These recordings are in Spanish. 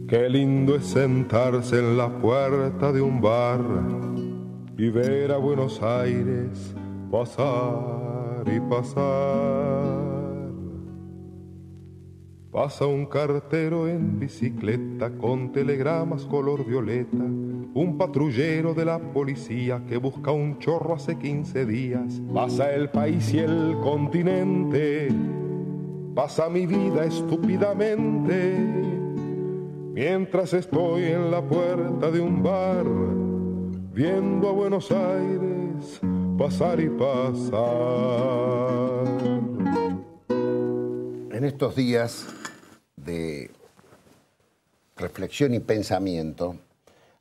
Qué lindo es sentarse en la puerta de un bar y ver a Buenos Aires pasar y pasar. Pasa un cartero en bicicleta con telegramas color violeta, un patrullero de la policía que busca un chorro hace 15 días. Pasa el país y el continente, pasa mi vida estúpidamente, mientras estoy en la puerta de un bar, viendo a Buenos Aires pasar y pasar. En estos días de reflexión y pensamiento,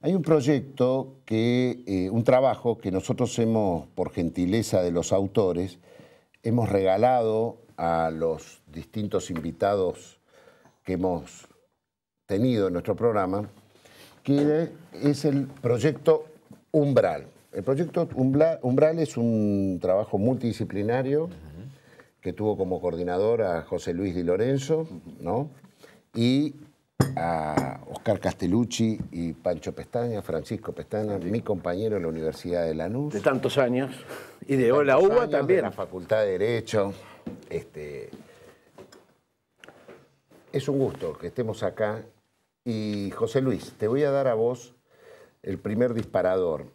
hay un proyecto, un trabajo que nosotros hemos, por gentileza de los autores, hemos regalado a los distintos invitados que hemos tenido en nuestro programa, que es el proyecto Umbral. El proyecto Umbral es un trabajo multidisciplinario que tuvo como coordinador a José Luis Di Lorenzo, ¿no? Y a Oscar Castellucci y Pancho Pestaña, Francisco Pestaña, mi compañero en la Universidad de Lanús. De tantos años. Y de la UBA también. De la Facultad de Derecho. Es un gusto que estemos acá. Y José Luis, te voy a dar a vos el primer disparador.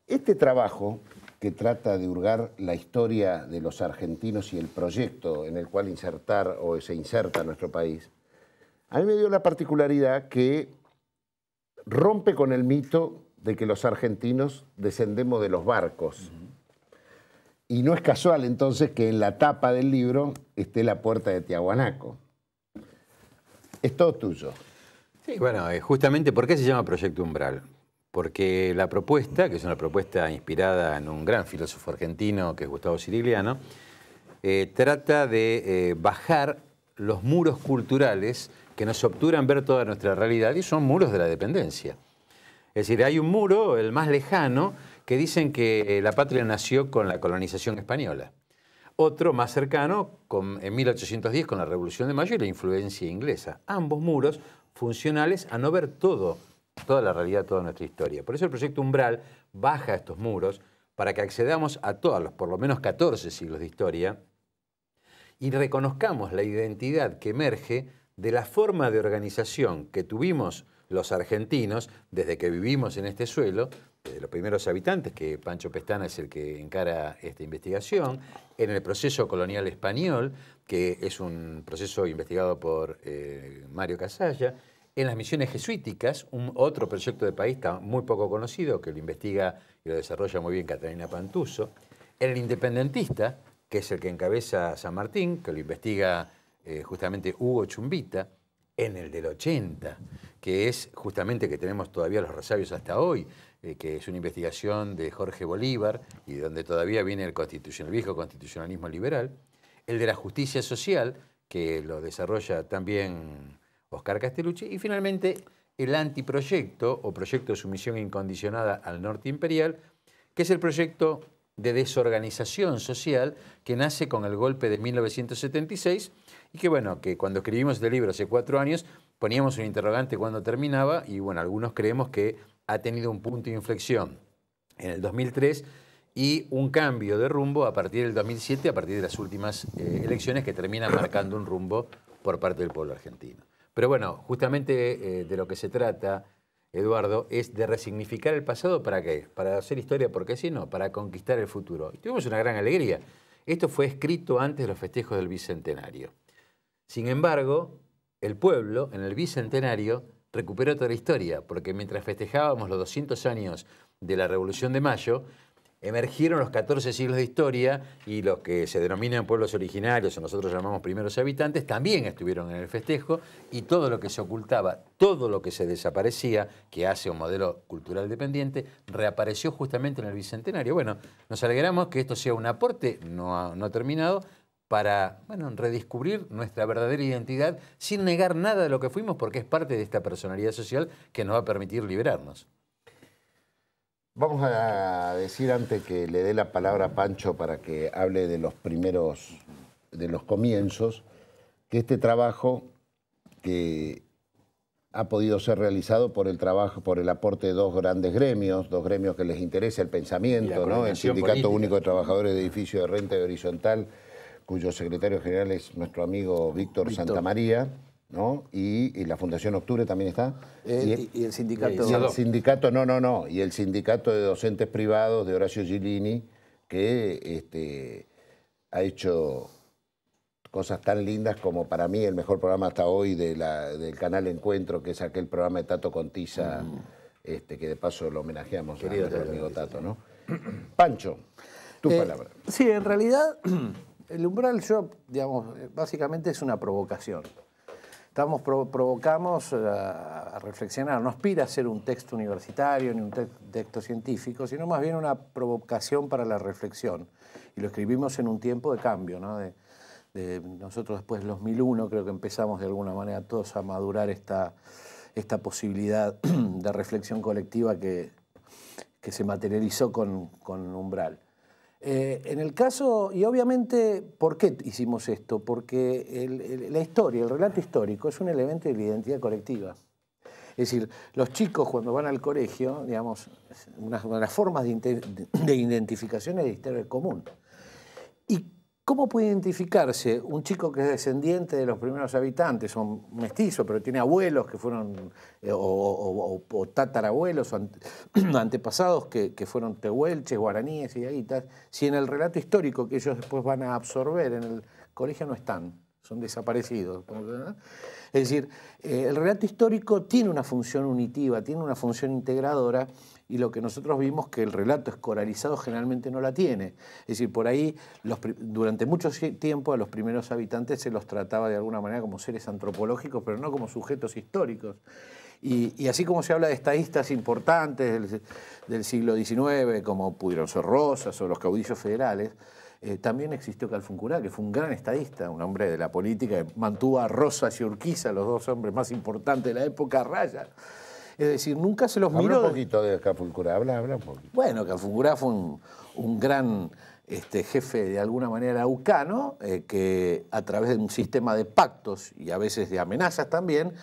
Este trabajo, que trata de hurgar la historia de los argentinos y el proyecto en el cual insertar o se inserta nuestro país, a mí me dio la particularidad que rompe con el mito de que los argentinos descendemos de los barcos. Y no es casual entonces que en la tapa del libro esté la puerta de Tiahuanaco. Es todo tuyo. Sí, bueno, justamente, ¿por qué se llama Proyecto Umbral? Porque la propuesta, que es una propuesta inspirada en un gran filósofo argentino, que es Gustavo Sirigliano, trata de bajar los muros culturales que nos obturan ver toda nuestra realidad, y son muros de la dependencia. Es decir, hay un muro, el más lejano, que dicen que la patria nació con la colonización española. Otro más cercano, en 1810, con la Revolución de Mayo y la influencia inglesa. Ambos muros funcionales a no ver toda la realidad, toda nuestra historia. Por eso el proyecto Umbral baja estos muros para que accedamos a todos los, por lo menos 14 siglos de historia, y reconozcamos la identidad que emerge de la forma de organización que tuvimos los argentinos desde que vivimos en este suelo, desde los primeros habitantes, que Pancho Pestana es el que encara esta investigación, en el proceso colonial español, que es un proceso investigado por Mario Casalla, en las misiones jesuíticas, otro proyecto de país muy poco conocido, que lo investiga y lo desarrolla muy bien Catalina Pantuso, en el independentista, que es el que encabeza San Martín, que lo investiga justamente Hugo Chumbita, en el del 80, que es justamente que tenemos todavía los resabios hasta hoy, que es una investigación de Jorge Bolívar y de donde todavía viene el viejo constitucionalismo liberal, el de la justicia social, que lo desarrolla también Oscar Castellucci, y finalmente el antiproyecto o proyecto de sumisión incondicionada al norte imperial, que es el proyecto de desorganización social que nace con el golpe de 1976 y que, bueno, que cuando escribimos este libro hace 4 años poníamos un interrogante cuándo terminaba y, bueno, algunos creemos que ha tenido un punto de inflexión en el 2003 y un cambio de rumbo a partir del 2007, a partir de las últimas elecciones que terminan marcando un rumbo por parte del pueblo argentino. Pero bueno, justamente de lo que se trata, Eduardo, es de resignificar el pasado. ¿Para qué? Para hacer historia, porque si no, para conquistar el futuro. Y tuvimos una gran alegría. Esto fue escrito antes de los festejos del Bicentenario. Sin embargo, el pueblo, en el Bicentenario, recuperó toda la historia, porque mientras festejábamos los 200 años de la Revolución de Mayo, emergieron los 14 siglos de historia y los que se denominan pueblos originarios, o nosotros llamamos primeros habitantes, también estuvieron en el festejo, y todo lo que se ocultaba, todo lo que se desaparecía, que hace un modelo cultural dependiente, reapareció justamente en el Bicentenario. Bueno, nos alegramos que esto sea un aporte, no terminado, para, bueno, redescubrir nuestra verdadera identidad sin negar nada de lo que fuimos, porque es parte de esta personalidad social que nos va a permitir liberarnos. Vamos a decir, antes que le dé la palabra a Pancho para que hable de los comienzos, que este trabajo, que ha podido ser realizado por el trabajo, por el aporte de dos grandes gremios que les interesa el pensamiento, ¿no? El Sindicato política. Único de Trabajadores de Edificios de Renta y Horizontal, cuyo secretario general es nuestro amigo Víctor Santamaría, ¿no? Y la Fundación Octubre también está. Y el sindicato... Y el sindicato, y el sindicato de docentes privados de Horacio Gilini, que ha hecho cosas tan lindas como para mí el mejor programa hasta hoy del canal Encuentro, que es aquel programa de Tato Contiza, que de paso lo homenajeamos a nuestro amigo Tato, ¿no? Pancho, tu palabra. Sí, en realidad, el umbral yo, digamos, básicamente es una provocación. Provocamos a reflexionar, no aspira a ser un texto universitario ni un texto científico, sino más bien una provocación para la reflexión. Y lo escribimos en un tiempo de cambio, ¿no? Nosotros después del 2001 creo que empezamos de alguna manera todos a madurar esta posibilidad de reflexión colectiva que se materializó con Umbral. En el caso, y obviamente, ¿por qué hicimos esto? Porque la historia, el relato histórico es un elemento de la identidad colectiva. Es decir, los chicos cuando van al colegio, digamos, una de las formas de identificación es la historia común. ¿Y cómo puede identificarse un chico que es descendiente de los primeros habitantes, son mestizos, pero tiene abuelos que fueron, o tatarabuelos, antepasados que fueron tehuelches, guaraníes y aguitas, si en el relato histórico que ellos después van a absorber en el colegio no están, son desaparecidos? Es decir, el relato histórico tiene una función unitiva, tiene una función integradora, y lo que nosotros vimos que el relato escoralizado generalmente no la tiene. Es decir, por ahí durante mucho tiempo a los primeros habitantes se los trataba de alguna manera como seres antropológicos, pero no como sujetos históricos. Y así como se habla de estadistas importantes del siglo XIX, como pudieron ser Rosas o los caudillos federales, también existió Calfuncurá, que fue un gran estadista, un hombre de la política, que mantuvo a Rosas y Urquiza, los dos hombres más importantes de la época, a raya. Es decir, nunca se los miró... Habla un poquito de Calfuncurá, habla un poquito. Bueno, Calfuncurá fue un gran jefe de alguna manera araucano, que a través de un sistema de pactos y a veces de amenazas también,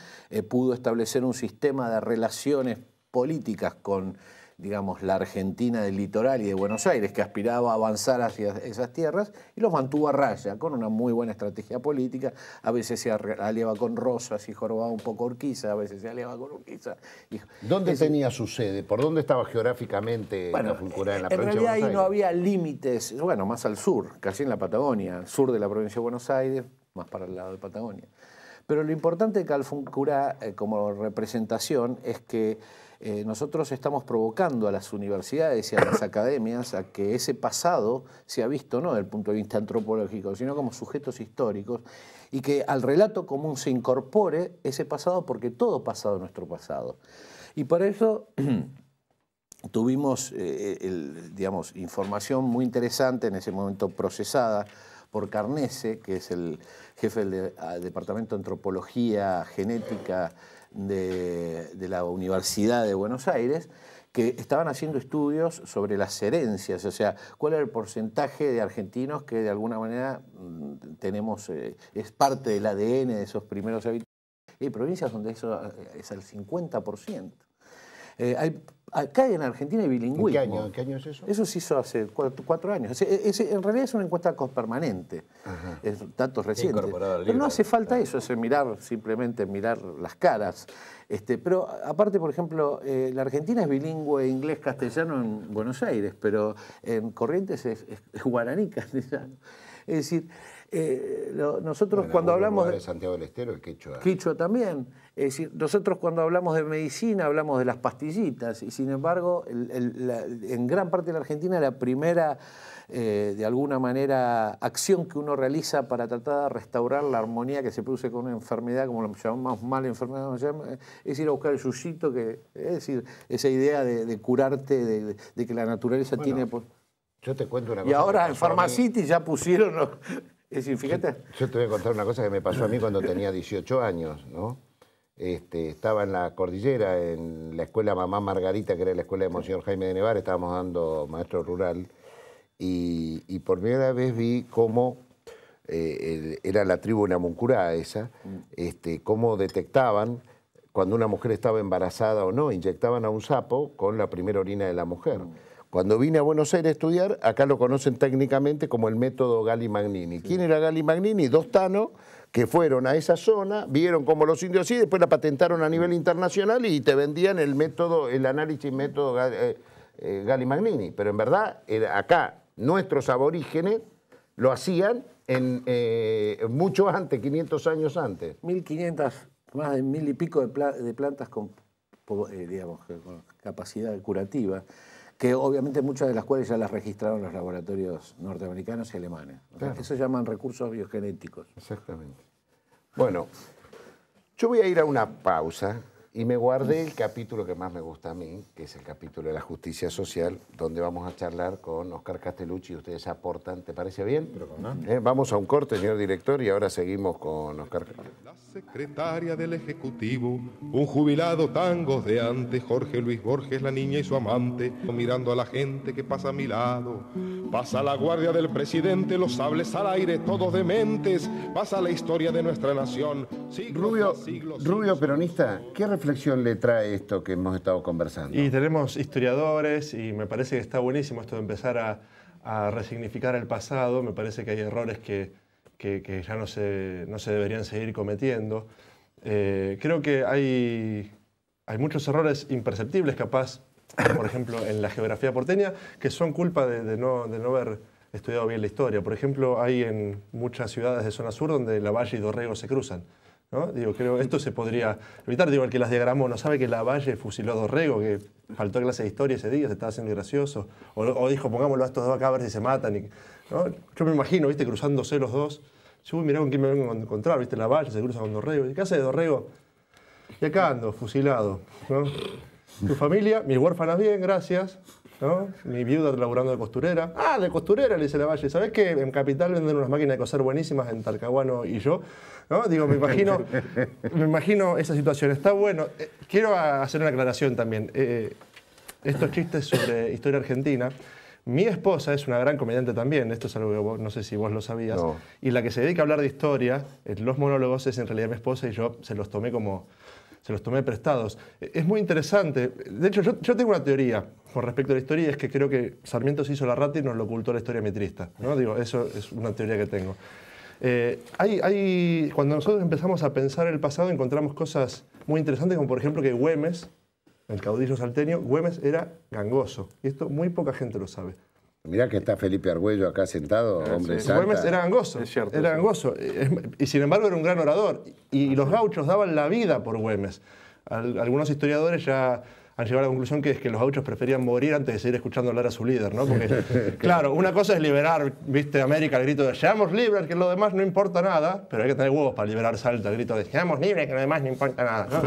pudo establecer un sistema de relaciones políticas con, digamos, la Argentina del litoral y de Buenos Aires, que aspiraba a avanzar hacia esas tierras, y los mantuvo a raya, con una muy buena estrategia política. A veces se aliaba con Rosas y jorobaba un poco Urquiza, a veces se aliaba con Urquiza. ¿Dónde tenía su sede? ¿Por dónde estaba geográficamente Calfuncurá en la provincia de Buenos Aires? En realidad ahí no había límites, bueno, más al sur, casi en la Patagonia, al sur de la provincia de Buenos Aires, más para el lado de Patagonia. Pero lo importante de Calfuncurá como representación es que nosotros estamos provocando a las universidades y a las academias a que ese pasado sea visto no desde el punto de vista antropológico, sino como sujetos históricos, y que al relato común se incorpore ese pasado, porque todo pasado es nuestro pasado. Y para eso tuvimos digamos, información muy interesante en ese momento procesada por Carnese, que es el jefe del Departamento de Antropología Genética de la Universidad de Buenos Aires, que estaban haciendo estudios sobre las herencias, o sea, cuál era el porcentaje de argentinos que de alguna manera tenemos, es parte del ADN de esos primeros habitantes. Hay provincias donde eso es el 50%. Acá en Argentina hay bilingüismo. ¿En qué año es eso? Eso se hizo hace 4 años. En realidad es una encuesta permanente, es datos recientes. Pero no hace falta eso, es simplemente mirar las caras. Pero aparte, por ejemplo, la Argentina es bilingüe inglés-castellano en Buenos Aires, pero en Corrientes es guaraní-castellano. Es decir, nosotros cuando hablamos de Santiago del Estero, el quechua. Quechua también. Es decir, nosotros cuando hablamos de medicina hablamos de las pastillitas, y sin embargo, en gran parte de la Argentina la primera, de alguna manera, acción que uno realiza para tratar de restaurar la armonía que se produce con una enfermedad, como lo llamamos mala enfermedad, es ir a buscar el yuyito, es decir, esa idea de curarte, de que la naturaleza tiene... Yo te cuento una cosa. Y ahora en Pharmacity ya pusieron... Es decir, fíjate... Yo te voy a contar una cosa que me pasó a mí cuando tenía 18 años, ¿no? Estaba en la cordillera, en la escuela Mamá Margarita, que era la escuela de Monseñor Jaime de Nevar, estábamos dando maestro rural, y por primera vez vi cómo era la tribu Namuncurá esa, cómo detectaban cuando una mujer estaba embarazada o no, inyectaban a un sapo con la primera orina de la mujer. Cuando vine a Buenos Aires a estudiar, acá lo conocen técnicamente como el método Galli-Magnini. ¿Quién era Galli-Magnini? Dos tanos que fueron a esa zona, vieron cómo los indios así, después la patentaron a nivel internacional y te vendían el método, el análisis método Galli-Magnini. Pero en verdad, acá nuestros aborígenes lo hacían mucho antes, 500 años antes. 1500, más de 1000 y pico de plantas digamos, con capacidad curativa, que obviamente muchas de las cuales ya las registraron los laboratorios norteamericanos y alemanes. Claro. Eso se llaman recursos biogenéticos. Exactamente. Bueno, yo voy a ir a una pausa y me guardé el capítulo que más me gusta a mí, que es el capítulo de la justicia social, donde vamos a charlar con Oscar Castellucci y ustedes aportan. ¿Te parece bien? Vamos a un corte, señor director, y ahora seguimos con Oscar. La secretaria del Ejecutivo, un jubilado tangos de antes, Jorge Luis Borges, la niña y su amante, mirando a la gente que pasa a mi lado. Pasa la guardia del presidente, los sables al aire, todos dementes. Pasa la historia de nuestra nación. Rubio peronista, ¿qué reflexión le trae esto que hemos estado conversando? Y tenemos historiadores y me parece que está buenísimo esto de empezar a resignificar el pasado. Me parece que hay errores que ya no se deberían seguir cometiendo. Creo que hay muchos errores imperceptibles, capaz, por ejemplo, en la geografía porteña, que son culpa de no haber estudiado bien la historia. Por ejemplo, hay en muchas ciudades de zona sur donde Lavalle y Dorrego se cruzan, ¿no? Digo, creo que esto se podría evitar. Digo, el que las diagramó no sabe que Lavalle fusiló a Dorrego, que faltó clase de historia ese día, se estaba haciendo gracioso. O dijo, pongámoslo a estos dos acá a ver si se matan. ¿No? Yo me imagino, ¿viste? Cruzándose los dos. Yo, mirá con quién me vengo a encontrar, ¿viste? Lavalle se cruza con Dorrego. ¿Y qué hace de Dorrego? Y acá ando, fusilado, ¿no? Tu familia, mis huérfanas bien, gracias, ¿no? Mi viuda laburando de costurera. Ah, de costurera, le dice Lavalle. ¿Sabés que en Capital venden unas máquinas de coser buenísimas en Talcahuano y yo? ¿No? Digo, me imagino esa situación. Está bueno. Quiero hacer una aclaración también. Estos chistes sobre historia argentina. Mi esposa es una gran comediante también, esto es algo que vos, no sé si vos lo sabías, no. Y la que se dedica a hablar de historia, los monólogos, es en realidad mi esposa y yo se los tomé prestados. Es muy interesante. De hecho, yo tengo una teoría con respecto a la historia, y es que creo que Sarmiento se hizo la rata y nos lo ocultó la historia metrista, ¿no? Digo, eso es una teoría que tengo. Cuando nosotros empezamos a pensar el pasado, encontramos cosas muy interesantes, como por ejemplo que Güemes, el caudillo salteño, Güemes era gangoso. Y esto muy poca gente lo sabe. Mirá que está Felipe Argüello acá sentado, hombre sí. Güemes era gangoso. Es cierto. Era gangoso. Y sin embargo era un gran orador. Y los gauchos daban la vida por Güemes. Algunos historiadores ya han llegado a la conclusión que es que los gauchos preferían morir antes de seguir escuchando hablar a su líder, ¿no? Porque, claro, una cosa es liberar, viste, América, el grito de seamos libres, que lo demás no importa nada, pero hay que tener huevos para liberar Salta, el grito de seamos libres, que lo demás no importa nada, ¿no?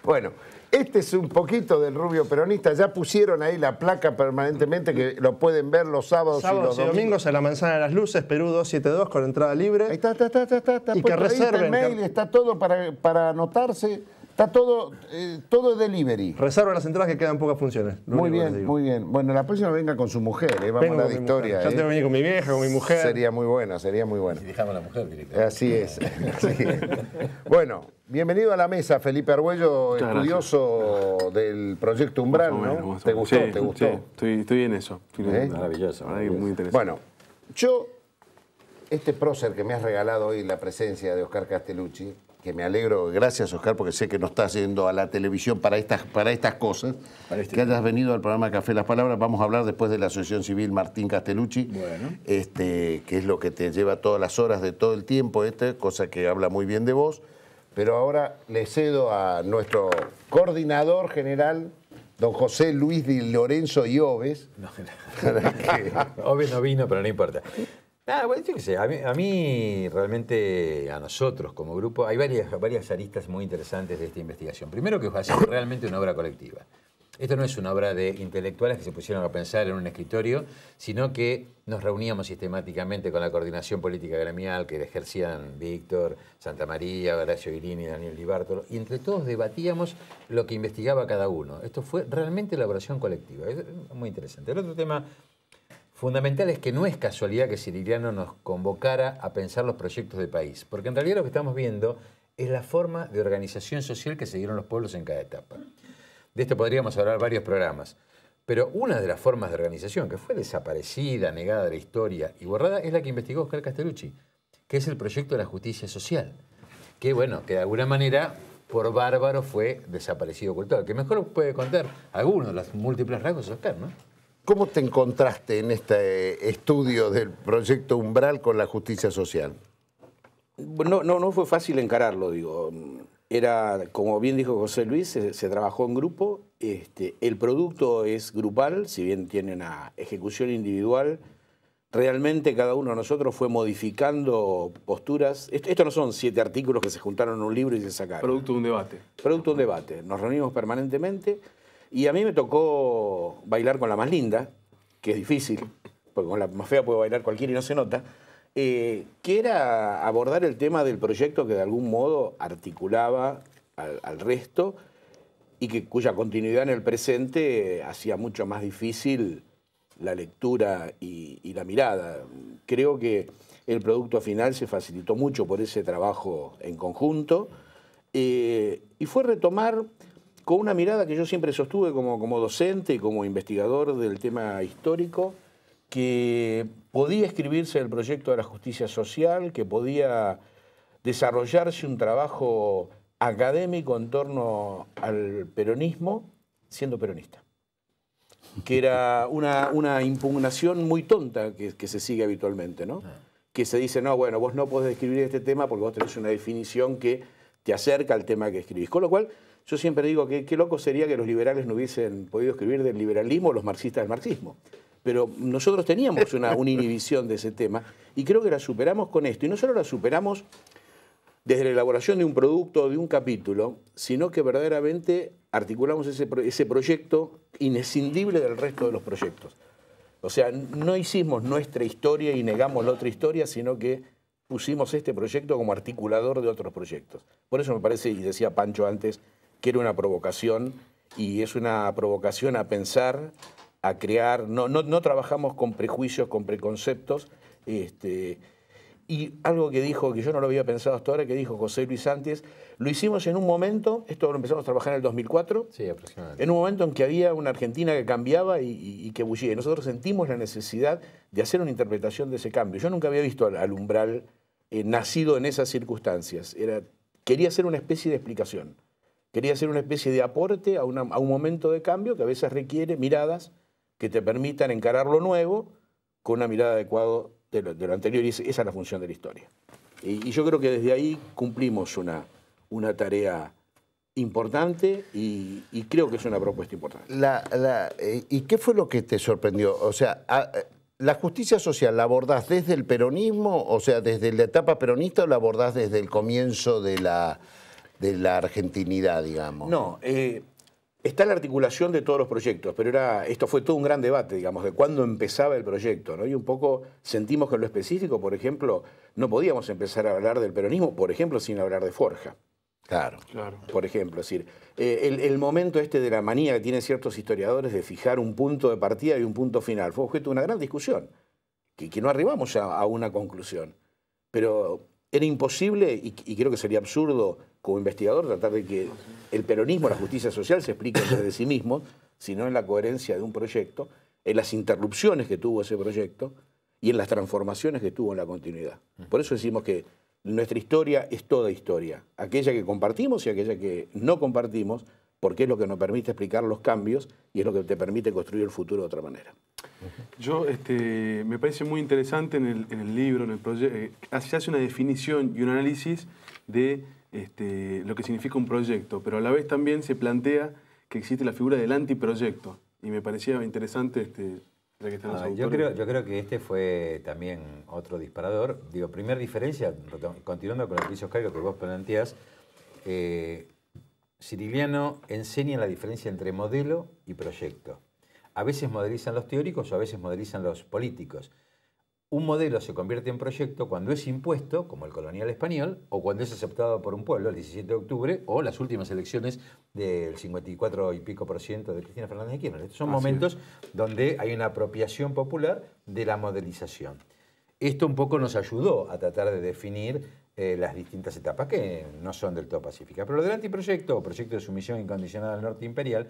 Bueno, este es un poquito del Rubio peronista. Ya pusieron ahí la placa permanentemente, que lo pueden ver los sábados y los domingos. En la Manzana de las Luces, Perú 272, con entrada libre. Ahí está. Y que reserven. El mail, está todo para anotarse. Está todo delivery. Reserva las entradas que quedan pocas funciones. Muy bien, muy bien. Bueno, la próxima venga con su mujer, vamos a hablar de historia. Ya tengo que venir con mi vieja, con mi mujer. Sería muy buena. Y dejamos a la mujer directamente. Así es. Bueno, bienvenido a la mesa, Felipe Argüello, estudioso del Proyecto Umbral, ¿no? ¿Te gustó? Sí, ¿Te gustó? Sí, estoy en eso. Maravilloso. Muy interesante. Bueno, este prócer que me has regalado hoy, la presencia de Oscar Castellucci, que me alegro, gracias Oscar, porque sé que no estás yendo a la televisión para estas cosas, que hayas venido al programa Café Las Palabras. Vamos a hablar después de la Asociación Civil Martín Castellucci, bueno. Que es lo que te lleva todas las horas de todo el tiempo, cosa que habla muy bien de vos. Pero ahora le cedo a nuestro coordinador general, don José Luis Di Lorenzo Iobes. Oves no vino, pero no importa. Nada, bueno, yo qué sé, a mí realmente, a nosotros como grupo, hay varias aristas muy interesantes de esta investigación. Primero, que va a ser realmente una obra colectiva. Esto no es una obra de intelectuales que se pusieron a pensar en un escritorio, sino que nos reuníamos sistemáticamente con la coordinación política gremial que ejercían Víctor, Santa María, Horacio Guirini, Daniel Di Bartolo, y entre todos debatíamos lo que investigaba cada uno. Esto fue realmente elaboración colectiva. Es muy interesante. El otro tema fundamental es que no es casualidad que Cirigliano nos convocara a pensar los proyectos de país, porque en realidad lo que estamos viendo es la forma de organización social que siguieron los pueblos en cada etapa. De esto podríamos hablar varios programas. Pero una de las formas de organización que fue desaparecida, negada de la historia y borrada es la que investigó Oscar Castellucci, que es el proyecto de la justicia social. Que, bueno, que de alguna manera, por bárbaro, fue desaparecido, ocultado. Que mejor puede contar algunos de los múltiples rasgos de Oscar, ¿no? ¿Cómo te encontraste en este estudio del proyecto Umbral con la justicia social? No fue fácil encararlo, digo. Era, como bien dijo José Luis, se trabajó en grupo. El producto es grupal, si bien tiene una ejecución individual. Realmente cada uno de nosotros fue modificando posturas. Esto no son 7 artículos que se juntaron en un libro y se sacaron. Producto de un debate. Producto de un debate. Nos reunimos permanentemente y a mí me tocó bailar con la más linda, que es difícil, porque con la más fea puede bailar cualquiera y no se nota, que era abordar el tema del proyecto que de algún modo articulaba al resto y cuya continuidad en el presente hacía mucho más difícil la lectura y la mirada. Creo que el producto final se facilitó mucho por ese trabajo en conjunto y fue retomar con una mirada que yo siempre sostuve como docente y como investigador del tema histórico, que podía escribirse el proyecto de la justicia social, que podía desarrollarse un trabajo académico en torno al peronismo siendo peronista. Que era una impugnación muy tonta que se sigue habitualmente, ¿no? Que se dice, no, bueno, vos no podés escribir este tema porque vos tenés una definición que te acerca al tema que escribís. Con lo cual, yo siempre digo que qué loco sería que los liberales no hubiesen podido escribir del liberalismo o los marxistas del marxismo. Pero nosotros teníamos una inhibición de ese tema y creo que la superamos con esto. Y no solo la superamos desde la elaboración de un producto o de un capítulo, sino que verdaderamente articulamos ese proyecto inescindible del resto de los proyectos. O sea, no hicimos nuestra historia y negamos la otra historia, sino que pusimos este proyecto como articulador de otros proyectos. Por eso me parece, y decía Pancho antes, que era una provocación, y es una provocación a pensar, a crear. No trabajamos con prejuicios, con preconceptos. Y algo que dijo, que yo no lo había pensado hasta ahora, que dijo José Luis antes, lo hicimos en un momento, esto lo empezamos a trabajar en el 2004, sí, aproximadamente, en un momento en que había una Argentina que cambiaba y que bullía. Y nosotros sentimos la necesidad de hacer una interpretación de ese cambio. Yo nunca había visto al Umbral nacido en esas circunstancias. Quería hacer una especie de explicación. Quería hacer una especie de aporte a un momento de cambio que a veces requiere miradas que te permitan encarar lo nuevo con una mirada adecuada de lo anterior, y esa es la función de la historia. Y yo creo que desde ahí cumplimos una tarea importante y creo que es una propuesta importante. ¿Y qué fue lo que te sorprendió? O sea, ¿la justicia social la abordás desde el peronismo, o sea, desde la etapa peronista, o la abordás desde el comienzo de la argentinidad, digamos? No, está la articulación de todos los proyectos, pero esto fue todo un gran debate, digamos, de cuándo empezaba el proyecto, ¿no? Y un poco sentimos que en lo específico, por ejemplo, no podíamos empezar a hablar del peronismo, por ejemplo, sin hablar de Forja. Claro. Por ejemplo, es decir, el momento de la manía que tienen ciertos historiadores de fijar un punto de partida y un punto final fue objeto de una gran discusión, que no arribamos a una conclusión. Pero era imposible, y creo que sería absurdo como investigador, tratar de que el peronismo, la justicia social, se explique desde sí mismo, sino en la coherencia de un proyecto, en las interrupciones que tuvo ese proyecto y en las transformaciones que tuvo en la continuidad. Por eso decimos que nuestra historia es toda historia, aquella que compartimos y aquella que no compartimos, porque es lo que nos permite explicar los cambios y es lo que te permite construir el futuro de otra manera. Yo, me parece muy interesante en el libro, en el proyecto, se hace una definición y un análisis de lo que significa un proyecto, pero a la vez también se plantea que existe la figura del antiproyecto, y me parecía interesante ya que están los autores. Yo creo que este fue también otro disparador. Digo, primera diferencia, continuando con lo que dice Oscar, lo que vos planteás, Cirigliano enseña la diferencia entre modelo y proyecto. A veces modelizan los teóricos o a veces modelizan los políticos. Un modelo se convierte en proyecto cuando es impuesto, como el colonial español, o cuando es aceptado por un pueblo, el 17 de octubre, o las últimas elecciones del 54 y pico % de Cristina Fernández de Kirchner. Estos son momentos donde hay una apropiación popular de la modelización. Esto un poco nos ayudó a tratar de definir las distintas etapas, que no son del todo pacíficas. Pero lo del antiproyecto, o proyecto de sumisión incondicional al norte imperial,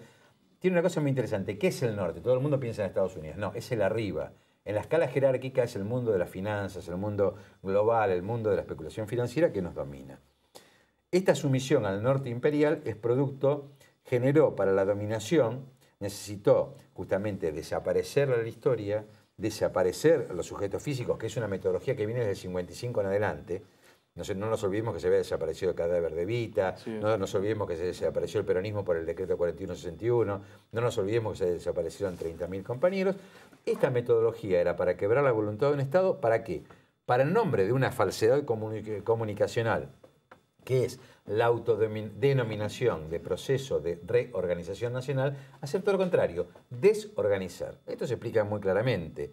tiene una cosa muy interesante. ¿Qué es el norte? Todo el mundo piensa en Estados Unidos. No, es el arriba. En la escala jerárquica es el mundo de las finanzas, el mundo global, el mundo de la especulación financiera que nos domina. Esta sumisión al norte imperial generó para la dominación, necesitó justamente desaparecer la historia, desaparecer los sujetos físicos, que es una metodología que viene desde el 55 en adelante. No nos olvidemos que se había desaparecido el cadáver de Evita, sí. No nos olvidemos que se desapareció el peronismo por el decreto 4161, no nos olvidemos que se desaparecieron 30.000 compañeros. Esta metodología era para quebrar la voluntad de un Estado, ¿para qué? Para en nombre de una falsedad comunicacional, que es la autodenominación de proceso de reorganización nacional, hacer todo lo contrario, desorganizar. Esto se explica muy claramente.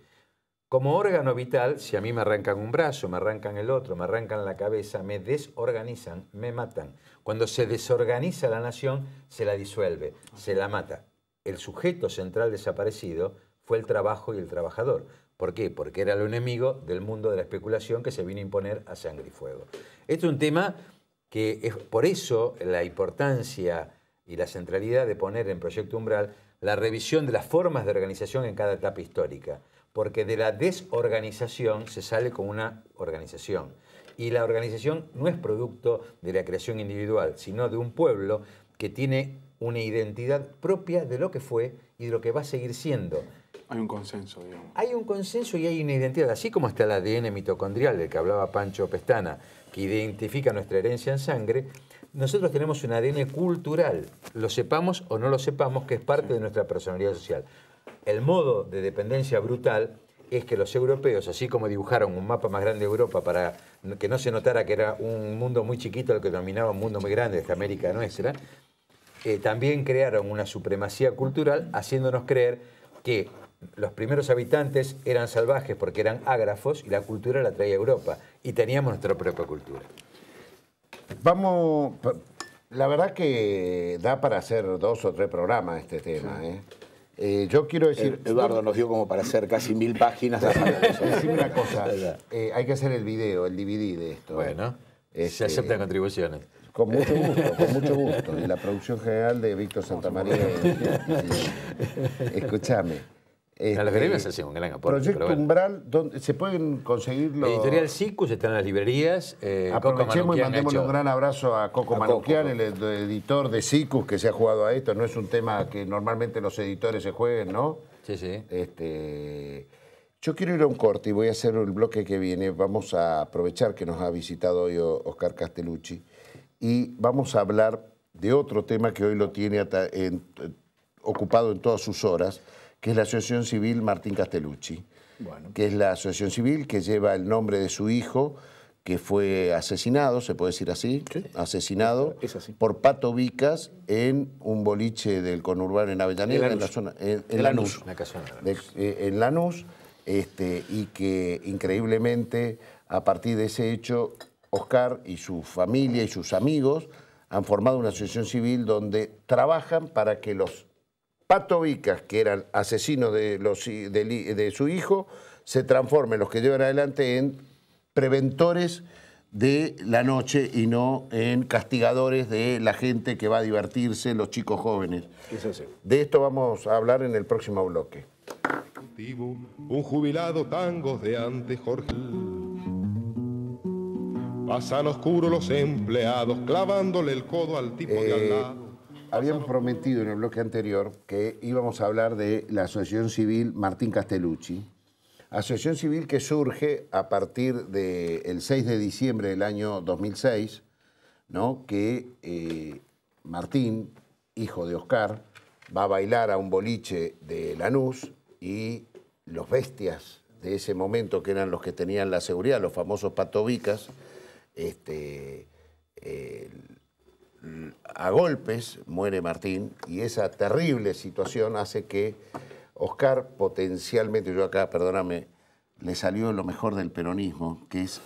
Como órgano vital, si a mí me arrancan un brazo, me arrancan el otro, me arrancan la cabeza, me desorganizan, me matan. Cuando se desorganiza la nación, se la disuelve, se la mata. El sujeto central desaparecido fue el trabajo y el trabajador. ¿Por qué? Porque era el enemigo del mundo de la especulación que se vino a imponer a sangre y fuego. Esto es un tema que es por eso la importancia y la centralidad de poner en Proyecto Umbral la revisión de las formas de organización en cada etapa histórica. Porque de la desorganización se sale con una organización. Y la organización no es producto de la creación individual, sino de un pueblo que tiene una identidad propia de lo que fue y de lo que va a seguir siendo. Hay un consenso, digamos. Hay un consenso y hay una identidad. Así como está el ADN mitocondrial del que hablaba Pancho Pestana, que identifica nuestra herencia en sangre, nosotros tenemos un ADN cultural, lo sepamos o no lo sepamos, que es parte de nuestra personalidad social. El modo de dependencia brutal es que los europeos, así como dibujaron un mapa más grande de Europa para que no se notara que era un mundo muy chiquito el que dominaba un mundo muy grande, esta América nuestra, también crearon una supremacía cultural haciéndonos creer que los primeros habitantes eran salvajes porque eran ágrafos y la cultura la traía Europa y teníamos nuestra propia cultura. Vamos, la verdad que da para hacer 2 o 3 programas este tema, ¿eh? Yo quiero decir... Eduardo nos dio como para hacer casi 1000 páginas. Decime una cosa, hay que hacer el video, el DVD de esto. Bueno, se aceptan contribuciones. Con mucho gusto, con mucho gusto. Y la producción general de Víctor Santamaría. Escúchame. A los gremios hacen un gran aporte. Proyecto Umbral, ¿dónde se pueden conseguir los...? Editorial Cicus está en las librerías. Aprovechemos y mandémosle un gran abrazo a Coco Manuquian, el editor de Cicus que se ha jugado a esto. No es un tema que normalmente los editores se jueguen, ¿no? Sí, sí. Yo quiero ir a un corte y voy a hacer el bloque que viene. Vamos a aprovechar que nos ha visitado hoy Oscar Castellucci y vamos a hablar de otro tema que hoy lo tiene ocupado en todas sus horas, que es la Asociación Civil Martín Castellucci, que es la asociación civil que lleva el nombre de su hijo, que fue asesinado, se puede decir así, ¿sí? Asesinado por Pato Vicas en un boliche del conurbano en Avellaneda, en la zona, en Lanús. En Lanús, y que increíblemente, a partir de ese hecho, Oscar y su familia y sus amigos han formado una asociación civil donde trabajan para que los Pato Vicas, que eran asesinos de su hijo, se transformen los que llevan adelante en preventores de la noche y no en castigadores de la gente que va a divertirse, los chicos jóvenes. De esto vamos a hablar en el próximo bloque. Un jubilado tangos de antes, Jorge. Pasan oscuros los empleados clavándole el codo al tipo de al lado. Habíamos prometido en el bloque anterior que íbamos a hablar de la Asociación Civil Martín Castellucci. Asociación civil que surge a partir del 6 de diciembre del año 2006, ¿no? Que Martín, hijo de Oscar, va a bailar a un boliche de Lanús y los bestias de ese momento, que eran los que tenían la seguridad, los famosos Pato Vicas, a golpes muere Martín y esa terrible situación hace que Oscar potencialmente, yo acá, perdóname, le salió lo mejor del peronismo, que es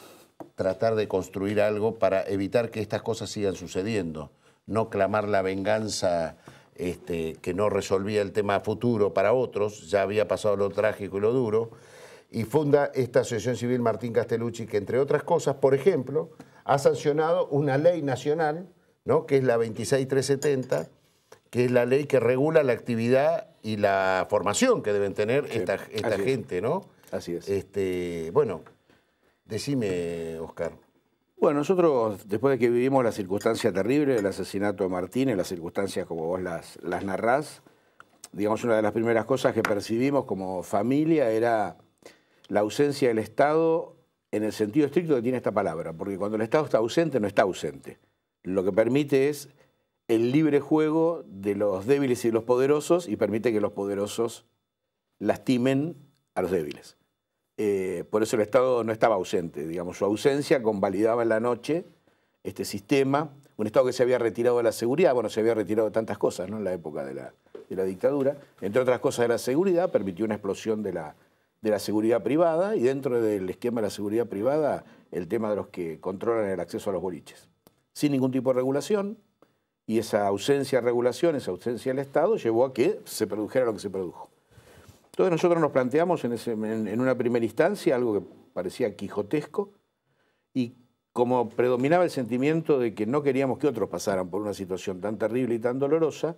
tratar de construir algo para evitar que estas cosas sigan sucediendo, no clamar la venganza que no resolvía el tema futuro para otros, ya había pasado lo trágico y lo duro, y funda esta Asociación Civil Martín Castellucci que, entre otras cosas, por ejemplo, ha sancionado una ley nacional, ¿no? Que es la 26370, que es la ley que regula la actividad y la formación que deben tener esta gente, ¿no? Así es. Bueno, decime, Oscar. Bueno, nosotros, después de que vivimos la circunstancia terrible del asesinato de Martínez, las circunstancias como vos las narrás, digamos, una de las primeras cosas que percibimos como familia era la ausencia del Estado en el sentido estricto que tiene esta palabra, porque cuando el Estado está ausente, no está ausente. Lo que permite es el libre juego de los débiles y de los poderosos y permite que los poderosos lastimen a los débiles. Por eso el Estado no estaba ausente, digamos, su ausencia convalidaba en la noche este sistema, un Estado que se había retirado de la seguridad, bueno, se había retirado de tantas cosas, ¿no? En la época de la dictadura, entre otras cosas de la seguridad, permitió una explosión de la seguridad privada y dentro del esquema de la seguridad privada el tema de los que controlan el acceso a los boliches, sin ningún tipo de regulación, y esa ausencia de regulación, esa ausencia del Estado llevó a que se produjera lo que se produjo. Entonces nosotros nos planteamos en una primera instancia algo que parecía quijotesco y como predominaba el sentimiento de que no queríamos que otros pasaran por una situación tan terrible y tan dolorosa,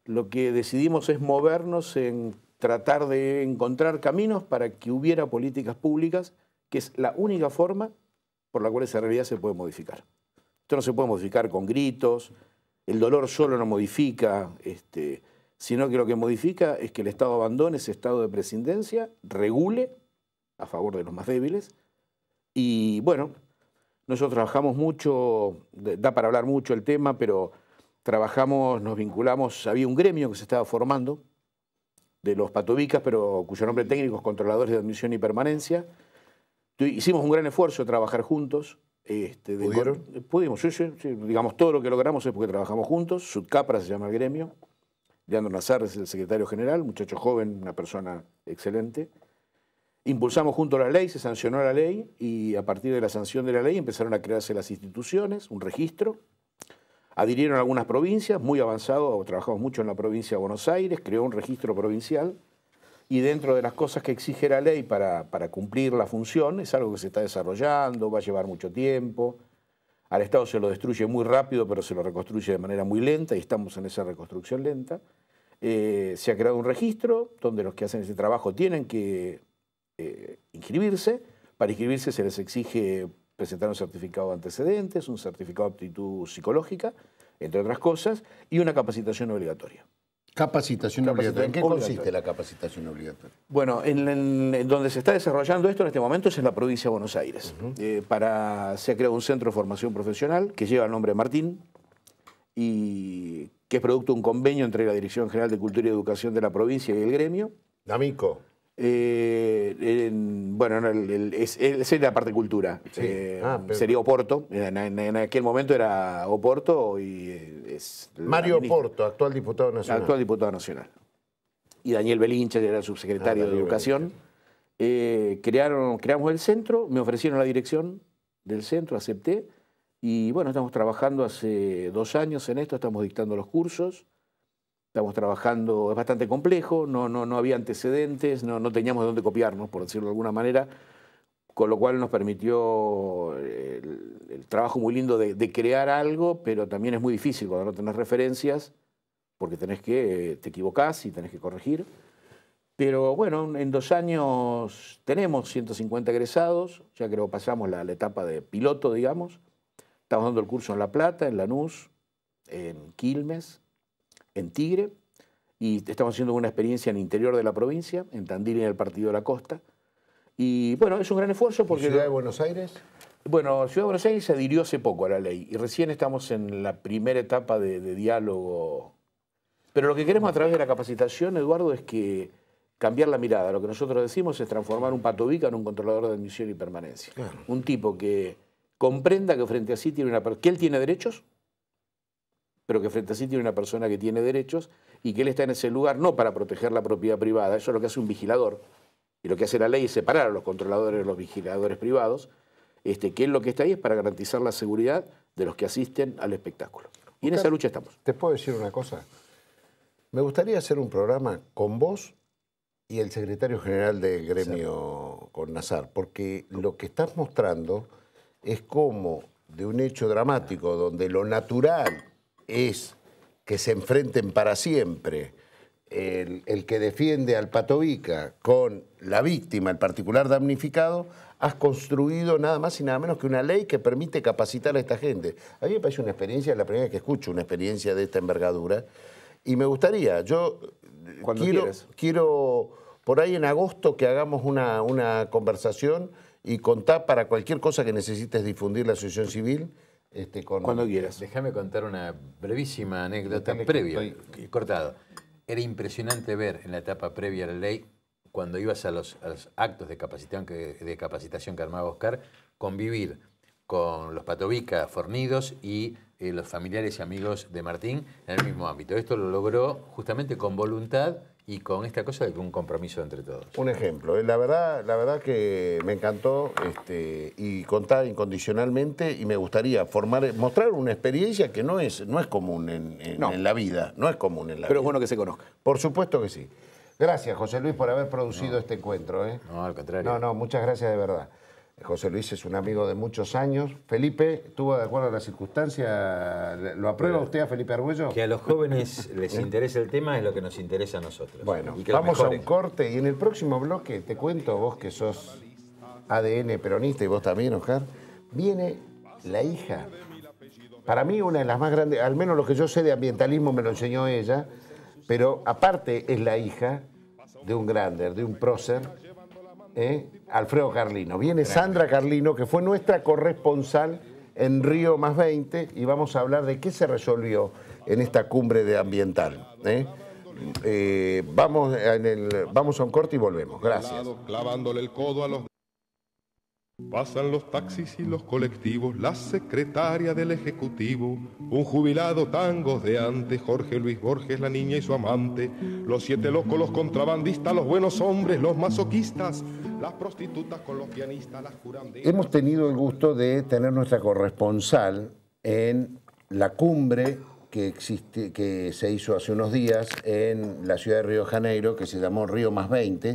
lo que decidimos es movernos en tratar de encontrar caminos para que hubiera políticas públicas, que es la única forma por la cual esa realidad se puede modificar. Esto no se puede modificar con gritos, el dolor solo no modifica, sino que lo que modifica es que el Estado abandone ese estado de prescindencia, regule a favor de los más débiles. Y bueno, nosotros trabajamos mucho, da para hablar mucho el tema, pero trabajamos, nos vinculamos, había un gremio que se estaba formando de los patovicas, pero cuyo nombre técnico es Controladores de Admisión y Permanencia. Hicimos un gran esfuerzo de trabajar juntos. ¿Pudieron? Pudimos, sí, digamos, todo lo que logramos es porque trabajamos juntos. Sudcapra se llama el gremio. Leandro Nazar es el secretario general, un muchacho joven, una persona excelente. Impulsamos juntos la ley, se sancionó la ley y a partir de la sanción de la ley empezaron a crearse las instituciones, un registro. Adhirieron algunas provincias, muy avanzado, trabajamos mucho en la provincia de Buenos Aires, creó un registro provincial y dentro de las cosas que exige la ley para cumplir la función, es algo que se está desarrollando, va a llevar mucho tiempo. Al Estado se lo destruye muy rápido, pero se lo reconstruye de manera muy lenta y estamos en esa reconstrucción lenta. Se ha creado un registro donde los que hacen ese trabajo tienen que inscribirse. Para inscribirse se les exige presentar un certificado de antecedentes, un certificado de aptitud psicológica, entre otras cosas, y una capacitación obligatoria. Capacitación obligatoria. ¿En qué consiste la capacitación obligatoria? Bueno, en donde se está desarrollando esto en este momento es en la provincia de Buenos Aires. Se ha creado un centro de formación profesional que lleva el nombre de Martín y que es producto de un convenio entre la Dirección General de Cultura y Educación de la provincia y el gremio. D'Amico. Bueno, es la parte de cultura. Sí. Sería Oporto. En aquel momento era Oporto y es Mario Oporto, actual diputado nacional. Actual diputado nacional. Y Daniel Belinche, que era el subsecretario de Educación. Creamos el centro, me ofrecieron la dirección del centro, acepté. Y bueno, estamos trabajando hace 2 años en esto, estamos dictando los cursos. Estamos trabajando, es bastante complejo, no había antecedentes, no teníamos de dónde copiarnos, por decirlo de alguna manera, con lo cual nos permitió el trabajo muy lindo de crear algo, pero también es muy difícil cuando no tenés referencias, porque te equivocás y tenés que corregir. Pero bueno, en 2 años tenemos 150 egresados, ya creo que pasamos la etapa de piloto, digamos. Estamos dando el curso en La Plata, en Lanús, en Quilmes, en Tigre, y estamos haciendo una experiencia en el interior de la provincia, en Tandil y en el Partido de la Costa. Y bueno, es un gran esfuerzo porque... ¿Ciudad de Buenos Aires? Bueno, Ciudad de Buenos Aires se adhirió hace poco a la ley y recién estamos en la primera etapa de diálogo. Pero lo que queremos a través de la capacitación, Eduardo, es que cambiar la mirada. Lo que nosotros decimos es transformar un patovica en un controlador de admisión y permanencia. Claro. Un tipo que comprenda que frente a sí tiene que él tiene derechos, pero que frente a sí tiene una persona que tiene derechos y que él está en ese lugar no para proteger la propiedad privada, eso es lo que hace un vigilador, y lo que hace la ley es separar a los controladores de los vigiladores privados, que él lo que está ahí es para garantizar la seguridad de los que asisten al espectáculo. Y en esa lucha estamos. ¿Te puedo decir una cosa? Me gustaría hacer un programa con vos y el secretario general del gremio, con Nazar, porque lo que estás mostrando es cómo de un hecho dramático donde lo natural es que se enfrenten para siempre el que defiende al Patovica con la víctima, el particular damnificado, has construido nada más y nada menos que una ley que permite capacitar a esta gente. A mí me parece una experiencia, es la primera vez que escucho una experiencia de esta envergadura, y me gustaría, yo quiero por ahí en agosto que hagamos una conversación y contar para cualquier cosa que necesites difundir la asociación civil. Cuando quieras. Déjame contar una brevísima anécdota previa, cortado. Era impresionante ver en la etapa previa a la ley, cuando ibas a los actos de capacitación que armaba Oscar, convivir con los Patovica fornidos y los familiares y amigos de Martín en el mismo ámbito. Esto lo logró justamente con voluntad y con esta cosa de un compromiso entre todos. Un ejemplo, la verdad que me encantó y contar incondicionalmente, y me gustaría mostrar una experiencia que no es común en la vida, no es común en la vida. Pero es bueno que se conozca. Por supuesto que sí. Gracias, José Luis, por haber producido este encuentro. No, al contrario. No, muchas gracias de verdad. José Luis es un amigo de muchos años. Felipe, ¿estuvo de acuerdo a las circunstancias? ¿Lo aprueba usted a Felipe Argüello? Que a los jóvenes les interesa el tema es lo que nos interesa a nosotros. Bueno, y que vamos a un corte y en el próximo bloque, te cuento, vos que sos ADN peronista y vos también, Oscar, viene la hija. Para mí una de las más grandes, al menos lo que yo sé de ambientalismo me lo enseñó ella, pero aparte es la hija de un grande, de un prócer, Alfredo Carlino. Viene Sandra Carlino, que fue nuestra corresponsal en Río +20, y vamos a hablar de qué se resolvió en esta cumbre de ambiental. Vamos a un corte y volvemos. Gracias. Clavándole el codo a los... Pasan los taxis y los colectivos, la secretaria del Ejecutivo, un jubilado tangos de antes, Jorge Luis Borges, la niña y su amante, los 7 locos, los contrabandistas, los buenos hombres, los masoquistas, las prostitutas con los pianistas, las curanderas. Hemos tenido el gusto de tener nuestra corresponsal en la cumbre que se hizo hace unos días en la ciudad de Río de Janeiro, que se llamó Río +20,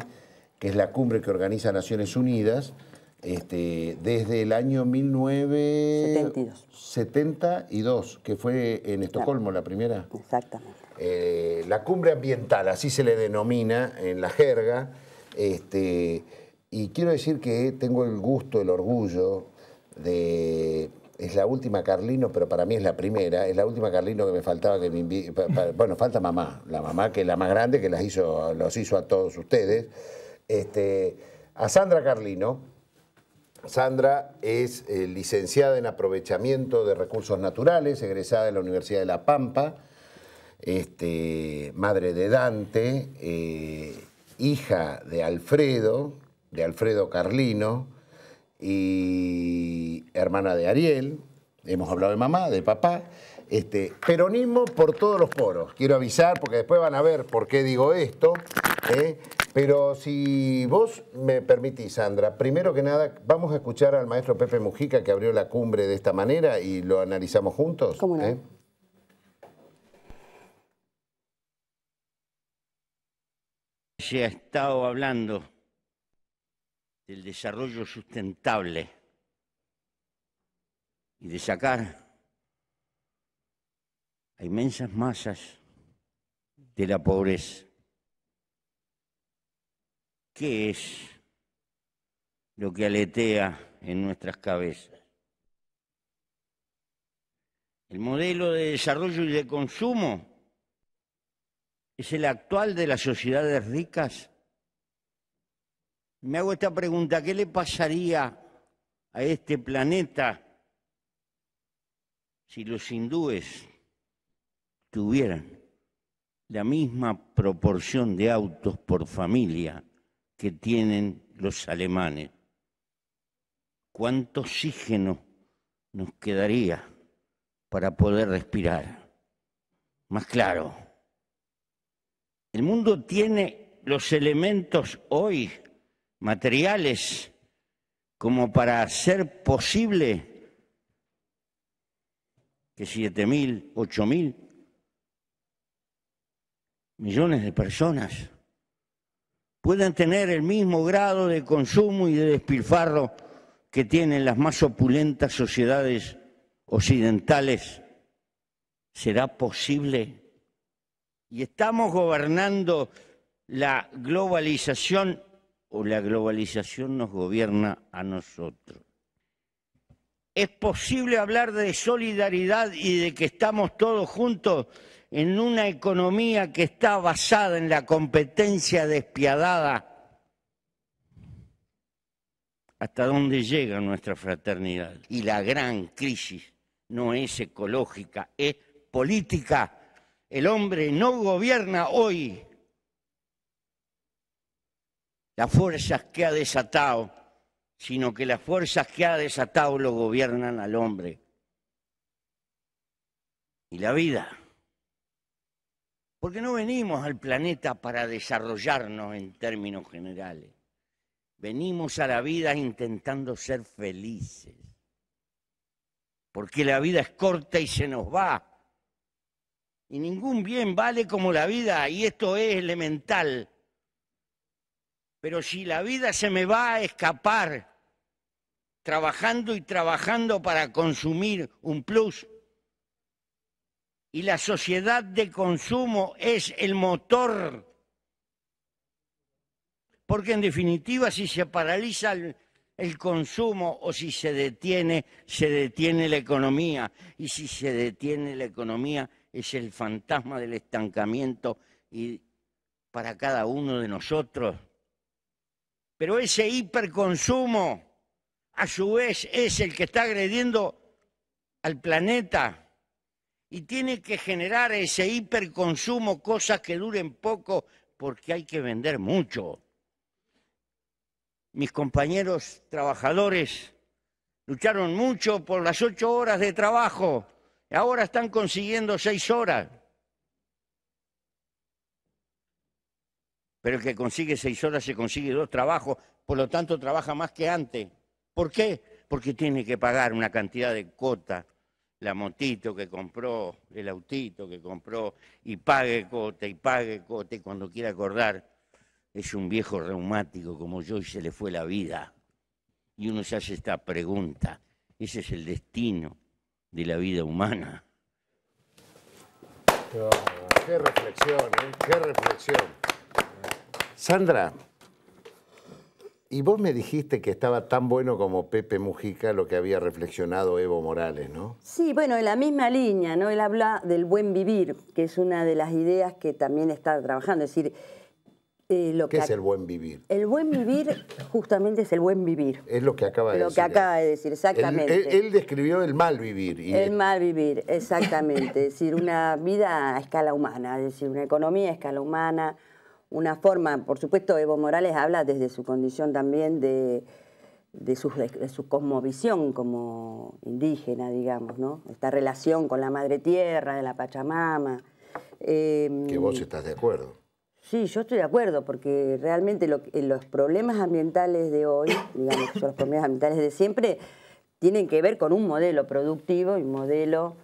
que es la cumbre que organiza Naciones Unidas, desde el año 1972, que fue en Estocolmo la primera. Exactamente. La cumbre ambiental, así se le denomina en la jerga, y quiero decir que tengo el gusto, el orgullo de... Es la última Carlino, pero para mí es la primera. Es la última Carlino que me faltaba que me invite. Bueno, falta mamá. La mamá, que es la más grande, que los hizo a todos ustedes. A Sandra Carlino. Sandra es licenciada en aprovechamiento de recursos naturales, egresada de la Universidad de La Pampa, madre de Dante, hija de Alfredo Carlino, y hermana de Ariel. Hemos hablado de mamá, de papá. Peronismo por todos los poros. Quiero avisar, porque después van a ver por qué digo esto. Pero si vos me permitís, Sandra, primero que nada, vamos a escuchar al maestro Pepe Mujica, que abrió la cumbre de esta manera, y lo analizamos juntos. ¿Cómo no? Se ha estado hablando del desarrollo sustentable y de sacar a inmensas masas de la pobreza. ¿Qué es lo que aletea en nuestras cabezas? El modelo de desarrollo y de consumo es el actual de las sociedades ricas. Me hago esta pregunta: ¿qué le pasaría a este planeta si los hindúes tuvieran la misma proporción de autos por familia que tienen los alemanes? ¿Cuánto oxígeno nos quedaría para poder respirar? Más claro, el mundo tiene los elementos hoy materiales como para hacer posible que 7.000, 8.000 millones de personas puedan tener el mismo grado de consumo y de despilfarro que tienen las más opulentas sociedades occidentales, ¿será posible? ¿Y estamos gobernando la globalización o la globalización nos gobierna a nosotros? ¿Es posible hablar de solidaridad y de que estamos todos juntos en una economía que está basada en la competencia despiadada? ¿Hasta dónde llega nuestra fraternidad? Y la gran crisis no es ecológica, es política. El hombre no gobierna hoy las fuerzas que ha desatado, sino que las fuerzas que ha desatado lo gobiernan al hombre. Y la vida. Porque no venimos al planeta para desarrollarnos en términos generales. Venimos a la vida intentando ser felices. Porque la vida es corta y se nos va. Y ningún bien vale como la vida, y esto es elemental. Pero si la vida se me va a escapar, trabajando y trabajando para consumir un plus, y la sociedad de consumo es el motor, porque en definitiva si se paraliza el consumo o si se detiene la economía, y si se detiene la economía es el fantasma del estancamiento y para cada uno de nosotros. Pero ese hiperconsumo, a su vez, es el que está agrediendo al planeta y tiene que generar ese hiperconsumo cosas que duren poco porque hay que vender mucho. Mis compañeros trabajadores lucharon mucho por las 8 horas de trabajo y ahora están consiguiendo 6 horas. Pero el que consigue 6 horas se consigue 2 trabajos, por lo tanto trabaja más que antes. ¿Por qué? Porque tiene que pagar una cantidad de cuota, la motito que compró, el autito que compró, y pague cuota, y cuando quiera acordar, es un viejo reumático como yo y se le fue la vida. Y uno se hace esta pregunta, ¿ese es el destino de la vida humana? Oh, qué reflexión, ¿eh? Qué reflexión. Sandra, y vos me dijiste que estaba tan bueno como Pepe Mujica lo que había reflexionado Evo Morales, ¿no? Sí, bueno, en la misma línea, ¿no? Él habla del buen vivir, que es una de las ideas que también está trabajando. Es decir, ¿qué es el buen vivir? El buen vivir justamente es el buen vivir. Es lo que acaba de decir. Lo que acaba de decir, exactamente. Él describió el mal vivir. El mal vivir, exactamente. Es decir, una vida a escala humana, es decir, una economía a escala humana, una forma, por supuesto, Evo Morales habla desde su condición también de su cosmovisión como indígena, digamos, ¿no? Esta relación con la madre tierra, de la Pachamama. Que vos estás de acuerdo. Sí, yo estoy de acuerdo, porque realmente los problemas ambientales de hoy, digamos que son los problemas ambientales de siempre, tienen que ver con un modelo productivo y un modelo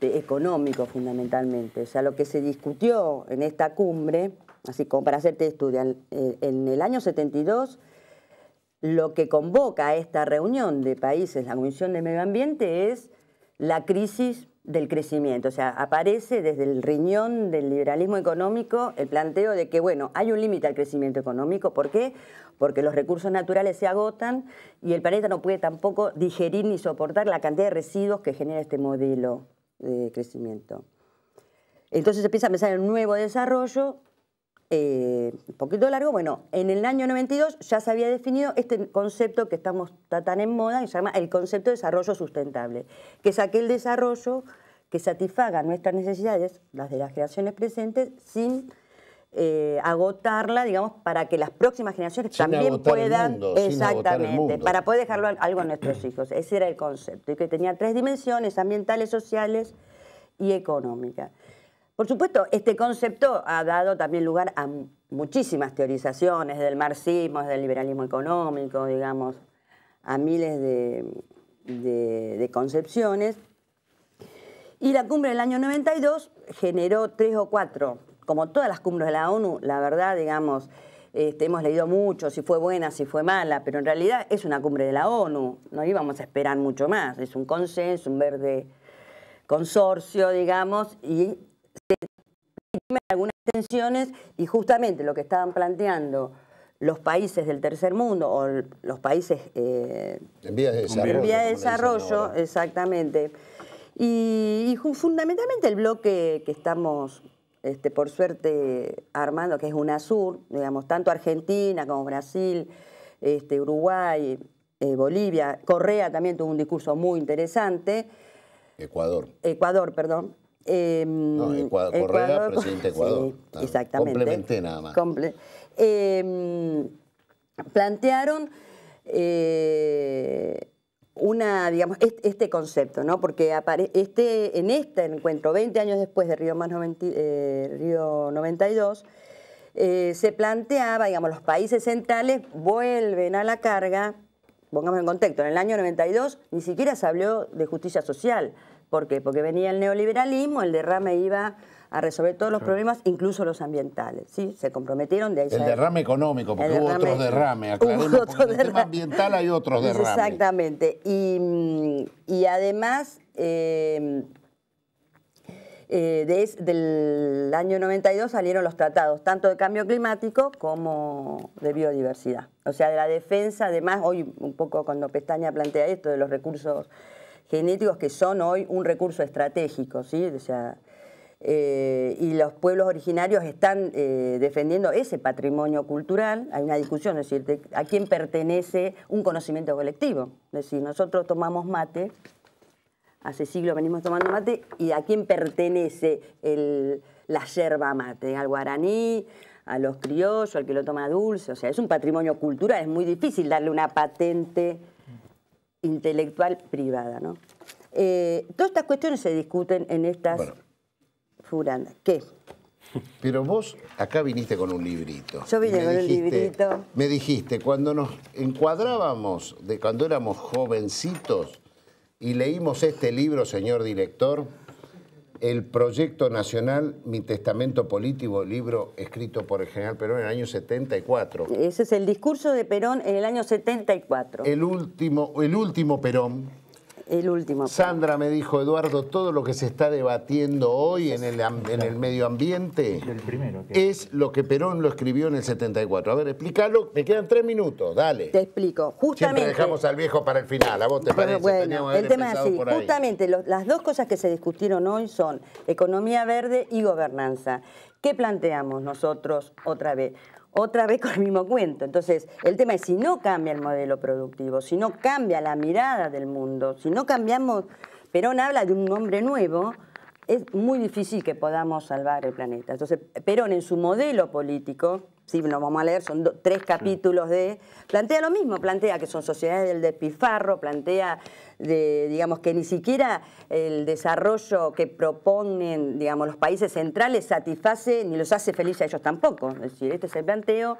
económico fundamentalmente. O sea, lo que se discutió en esta cumbre, así como para hacerte estudiar, en el año 72, lo que convoca a esta reunión de países, la Comisión de Medio Ambiente, es la crisis del crecimiento. O sea, aparece desde el riñón del liberalismo económico el planteo de que, bueno, hay un límite al crecimiento económico. ¿Por qué? Porque los recursos naturales se agotan y el planeta no puede tampoco digerir ni soportar la cantidad de residuos que genera este modelo de crecimiento. Entonces se empieza a pensar en un nuevo desarrollo, un poquito largo. Bueno, en el año 92 ya se había definido este concepto que está tan en moda, que se llama el concepto de desarrollo sustentable, que es aquel desarrollo que satisfaga nuestras necesidades, las de las generaciones presentes, sin agotarla, digamos, para que las próximas generaciones sin también puedan, exactamente, para poder dejarlo algo a nuestros hijos. Ese era el concepto, y que tenía 3 dimensiones: ambientales, sociales y económicas. Por supuesto, este concepto ha dado también lugar a muchísimas teorizaciones, del marxismo, del liberalismo económico, digamos, a miles de concepciones. Y la cumbre del año 92 generó 3 o 4, como todas las cumbres de la ONU, la verdad, digamos, hemos leído mucho, si fue buena, si fue mala, pero en realidad es una cumbre de la ONU, no íbamos a esperar mucho más, es un consenso, un verde consorcio, digamos, y se tienen algunas tensiones, y justamente lo que estaban planteando los países del tercer mundo o los países en vías de desarrollo, en vías de desarrollo, exactamente, y fundamentalmente el bloque que estamos por suerte armando, que es UNASUR, digamos, tanto Argentina como Brasil, Uruguay, Bolivia, Correa también tuvo un discurso muy interesante. Ecuador, perdón. Correa, presidente de Ecuador. Sí, exactamente. Complementé nada más. Plantearon digamos, este concepto, ¿no? Porque en este encuentro, 20 años después de Río 92, se planteaba, digamos, los países centrales vuelven a la carga, pongamos en contexto, en el año 92 ni siquiera se habló de justicia social. ¿Por qué? Porque venía el neoliberalismo, el derrame iba a resolver todos los problemas, incluso los ambientales, ¿sí? Se comprometieron de ahí. El derrame económico, porque hubo otros derrames, aclaremos, porque en el tema ambiental hay otros derrames. Exactamente. Y además, del año 92 salieron los tratados, tanto de cambio climático como de biodiversidad. O sea, de la defensa, además, hoy un poco cuando Pestaña plantea esto de los recursos genéticos, que son hoy un recurso estratégico, ¿sí? O sea, y los pueblos originarios están defendiendo ese patrimonio cultural. Hay una discusión, es decir, a quién pertenece un conocimiento colectivo. Es decir, nosotros tomamos mate, hace siglos venimos tomando mate, y a quién pertenece la yerba mate, al guaraní, a los criollos, al que lo toma dulce. O sea, es un patrimonio cultural, es muy difícil darle una patente intelectual privada, ¿no? Todas estas cuestiones se discuten en estas furandas. ¿Qué? Pero vos acá viniste con un librito. Yo vine con un librito. Me dijiste, cuando nos encuadrábamos, cuando éramos jovencitos, y leímos este libro, señor director, El Proyecto Nacional, Mi Testamento Político, libro escrito por el general Perón en el año 74. Ese es el discurso de Perón en el año 74. El último Perón. El último. Sandra me dijo, Eduardo, todo lo que se está debatiendo hoy en el medio ambiente es lo que Perón lo escribió en el 74. A ver, explícalo, me quedan 3 minutos, dale. Te explico. Justamente, siempre dejamos al viejo para el final, ¿a vos te parece? Bueno, el tema es así. Justamente las dos cosas que se discutieron hoy son economía verde y gobernanza. ¿Qué planteamos nosotros otra vez? Otra vez con el mismo cuento. Entonces, el tema es si no cambia el modelo productivo, si no cambia la mirada del mundo, si no cambiamos, Perón habla de un hombre nuevo, es muy difícil que podamos salvar el planeta. Entonces, Perón en su modelo político, sí, nos vamos a leer, son 3 capítulos plantea lo mismo, plantea que son sociedades del despilfarro, plantea digamos, que ni siquiera el desarrollo que proponen, digamos, los países centrales satisface ni los hace felices a ellos tampoco. Es decir, este es el plantea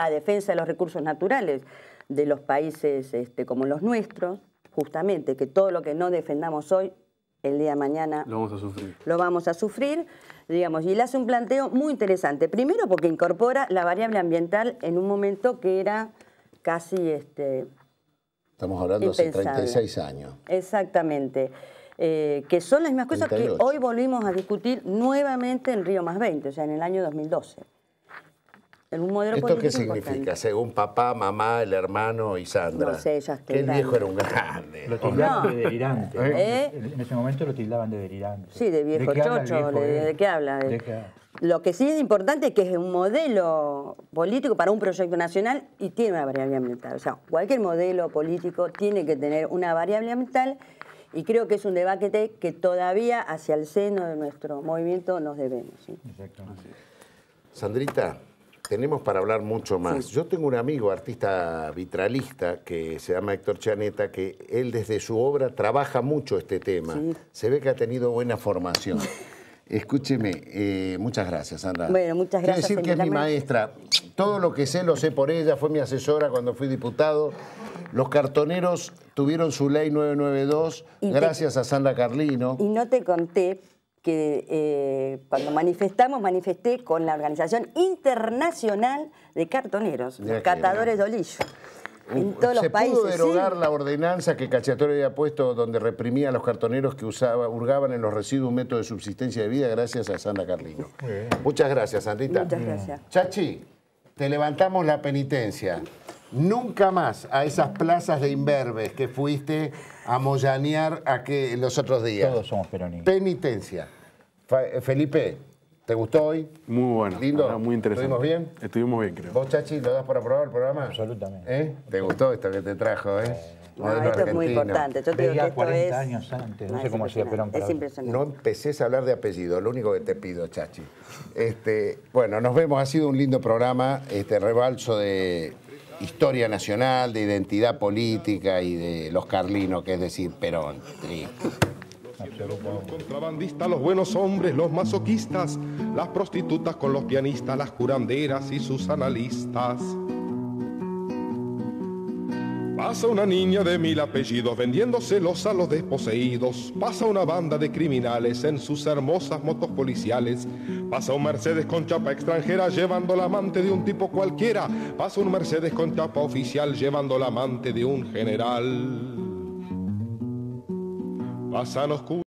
la defensa de los recursos naturales de los países como los nuestros, justamente, que todo lo que no defendamos hoy, el día de mañana lo vamos a sufrir. Lo vamos a sufrir, digamos, y él hace un planteo muy interesante. Primero porque incorpora la variable ambiental en un momento que era casi estamos hablando hace impensable. 36 años. Exactamente. Que son las mismas cosas 38. que hoy volvimos a discutir nuevamente en Río +20, o sea, en el año 2012. En un modelo ¿Esto qué político significa? importante. Según papá, mamá, el hermano y Sandra. No sé, ya que el viejo era un grande. Lo tildaban No. de delirante. En ese momento lo tildaban de delirante. Sí, de viejo qué habla el chocho, viejo, ¿de qué habla? ¿De qué habla? Lo que sí es importante es que es un modelo político para un proyecto nacional y tiene una variable ambiental. O sea, cualquier modelo político tiene que tener una variable ambiental y creo que es un debate que todavía hacia el seno de nuestro movimiento nos debemos. ¿Sí? Exactamente. Sandrita, tenemos para hablar mucho más. Sí. Yo tengo un amigo, artista vitralista, que se llama Héctor Chaneta, que él desde su obra trabaja mucho este tema. Sí. Se ve que ha tenido buena formación. Escúcheme, muchas gracias, Sandra. Bueno, muchas gracias. Quiero decir que es mi maestra. Todo lo que sé lo sé por ella, fue mi asesora cuando fui diputado. Los cartoneros tuvieron su ley 992 gracias a Sandra Carlino. Y no te conté que cuando manifesté con la Organización Internacional de Cartoneros, los catadores de olillo. En todos los países. ¿Se pudo derogar la ordenanza que Cacciatore había puesto donde reprimía a los cartoneros que hurgaban en los residuos un método de subsistencia de vida gracias a Sandra Carlino? Muchas gracias, Sandrita. Muchas gracias. Chachi, te levantamos la penitencia. Nunca más a esas plazas de imberbes que fuiste a moyanear los otros días. Todos somos peronistas. Penitencia. Felipe, ¿te gustó hoy? Muy bueno. ¿Lindo? Muy interesante. ¿Estuvimos bien? Estuvimos bien, creo. ¿Vos, Chachi, lo das por aprobar el programa? Absolutamente. ¿Te gustó esto que te trajo, No, esto es muy importante. Yo te digo que Veía esto 40 años antes, no sé cómo hacía Perón para Es ver. impresionante. No empeces a hablar de apellido, lo único que te pido, Chachi. Bueno, nos vemos, ha sido un lindo programa, rebalso de historia nacional, de identidad política y de los carlinos, que es decir, Perón. Sí. Los contrabandistas, los buenos hombres, los masoquistas, las prostitutas con los pianistas, las curanderas y sus analistas. Pasa una niña de 1000 apellidos vendiéndoselos a los desposeídos. Pasa una banda de criminales en sus hermosas motos policiales. Pasa un Mercedes con chapa extranjera llevando la amante de un tipo cualquiera. Pasa un Mercedes con chapa oficial llevando la amante de un general. Pasan oscuros.